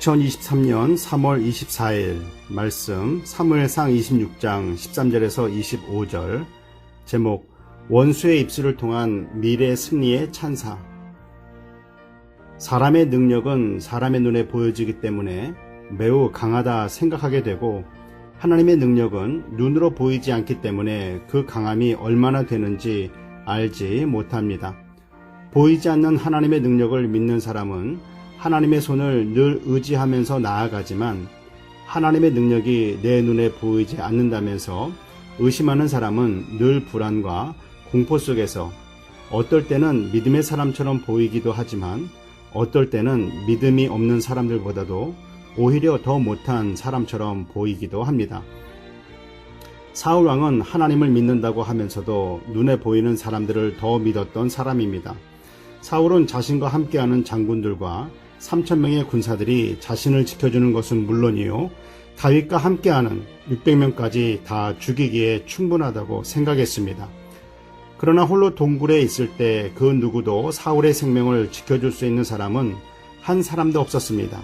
2023년 3월 24일 말씀 사무엘상 26장 13절에서 25절 제목 원수의 입술을 통한 미래 승리의 찬사. 사람의 능력은 사람의 눈에 보여지기 때문에 매우 강하다 생각하게 되고 하나님의 능력은 눈으로 보이지 않기 때문에 그 강함이 얼마나 되는지 알지 못합니다. 보이지 않는 하나님의 능력을 믿는 사람은 하나님의 손을 늘 의지하면서 나아가지만 하나님의 능력이 내 눈에 보이지 않는다면서 의심하는 사람은 늘 불안과 공포 속에서 어떨 때는 믿음의 사람처럼 보이기도 하지만 어떨 때는 믿음이 없는 사람들보다도 오히려 더 못한 사람처럼 보이기도 합니다. 사울 왕은 하나님을 믿는다고 하면서도 눈에 보이는 사람들을 더 믿었던 사람입니다. 사울은 자신과 함께하는 장군들과 3,000명의 군사들이 자신을 지켜주는 것은 물론이요, 다윗과 함께하는 600명까지 다 죽이기에 충분하다고 생각했습니다. 그러나 홀로 동굴에 있을 때 그 누구도 사울의 생명을 지켜줄 수 있는 사람은 한 사람도 없었습니다.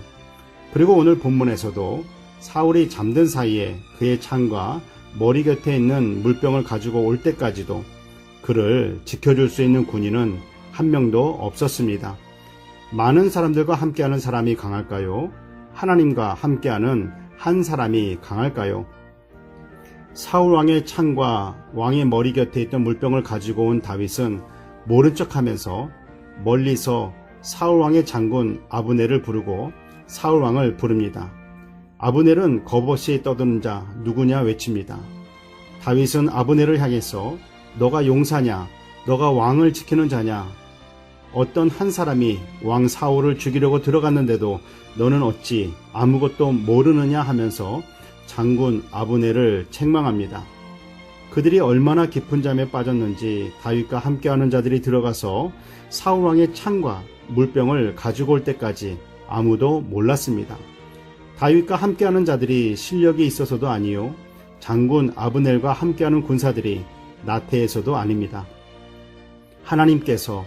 그리고 오늘 본문에서도 사울이 잠든 사이에 그의 창과 머리 곁에 있는 물병을 가지고 올 때까지도 그를 지켜줄 수 있는 군인은 한 명도 없었습니다. 많은 사람들과 함께하는 사람이 강할까요? 하나님과 함께하는 한 사람이 강할까요? 사울 왕의 창과 왕의 머리 곁에 있던 물병을 가지고 온 다윗은 모른 척하면서 멀리서 사울 왕의 장군 아브넬을 부르고 사울 왕을 부릅니다. 아브넬은 겁없이 떠드는 자 누구냐 외칩니다. 다윗은 아브넬을 향해서 너가 용사냐? 너가 왕을 지키는 자냐? 어떤 한 사람이 왕 사울을 죽이려고 들어갔는데도 너는 어찌 아무것도 모르느냐 하면서 장군 아브넬을 책망합니다. 그들이 얼마나 깊은 잠에 빠졌는지 다윗과 함께하는 자들이 들어가서 사울 왕의 창과 물병을 가지고 올 때까지 아무도 몰랐습니다. 다윗과 함께하는 자들이 실력이 있어서도 아니요, 장군 아브넬과 함께하는 군사들이 나태해서도 아닙니다. 하나님께서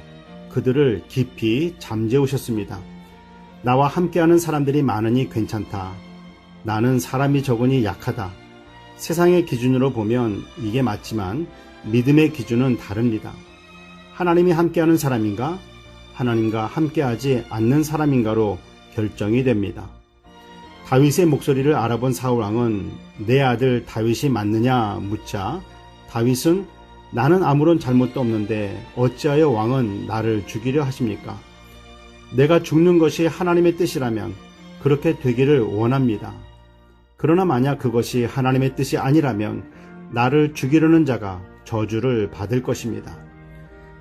그들을 깊이 잠재우셨습니다. 나와 함께하는 사람들이 많으니 괜찮다. 나는 사람이 적으니 약하다. 세상의 기준으로 보면 이게 맞지만 믿음의 기준은 다릅니다. 하나님이 함께하는 사람인가? 하나님과 함께하지 않는 사람인가로 결정이 됩니다. 다윗의 목소리를 알아본 사울왕은 내 아들 다윗이 맞느냐 묻자 다윗은 나는 아무런 잘못도 없는데 어찌하여 왕은 나를 죽이려 하십니까? 내가 죽는 것이 하나님의 뜻이라면 그렇게 되기를 원합니다. 그러나 만약 그것이 하나님의 뜻이 아니라면 나를 죽이려는 자가 저주를 받을 것입니다.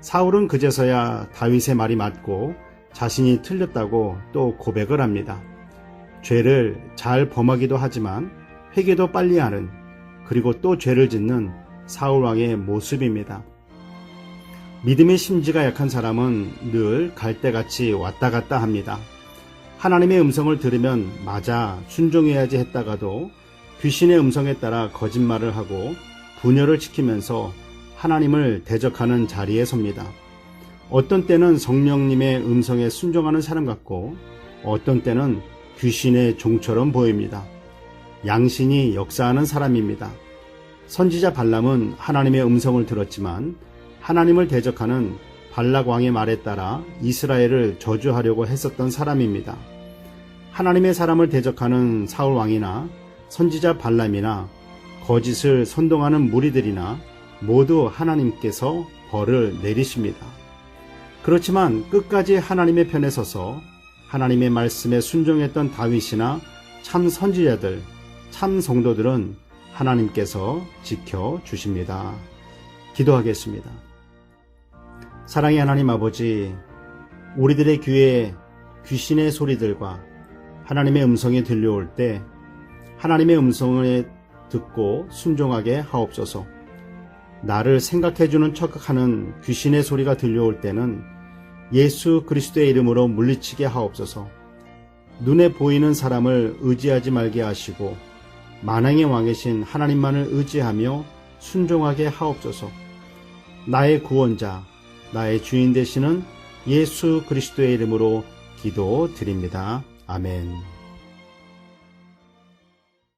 사울은 그제서야 다윗의 말이 맞고 자신이 틀렸다고 또 고백을 합니다. 죄를 잘 범하기도 하지만 회개도 빨리 하는, 그리고 또 죄를 짓는 사울왕의 모습입니다. 믿음의 심지가 약한 사람은 늘 갈대같이 왔다 갔다 합니다. 하나님의 음성을 들으면 맞아 순종해야지 했다가도 귀신의 음성에 따라 거짓말을 하고 분열을 시키면서 하나님을 대적하는 자리에 섭니다. 어떤 때는 성령님의 음성에 순종하는 사람 같고 어떤 때는 귀신의 종처럼 보입니다. 양신이 역사하는 사람입니다. 선지자 발람은 하나님의 음성을 들었지만 하나님을 대적하는 발락 왕의 말에 따라 이스라엘을 저주하려고 했었던 사람입니다. 하나님의 사람을 대적하는 사울 왕이나 선지자 발람이나 거짓을 선동하는 무리들이나 모두 하나님께서 벌을 내리십니다. 그렇지만 끝까지 하나님의 편에 서서 하나님의 말씀에 순종했던 다윗이나 참 선지자들, 참 성도들은 하나님께서 지켜주십니다. 기도하겠습니다. 사랑의 하나님 아버지, 우리들의 귀에 귀신의 소리들과 하나님의 음성이 들려올 때 하나님의 음성을 듣고 순종하게 하옵소서. 나를 생각해주는 척하는 귀신의 소리가 들려올 때는 예수 그리스도의 이름으로 물리치게 하옵소서. 눈에 보이는 사람을 의지하지 말게 하시고 만왕의 왕이신 하나님만을 의지하며 순종하게 하옵소서. 나의 구원자, 나의 주인 되시는 예수 그리스도의 이름으로 기도드립니다. 아멘.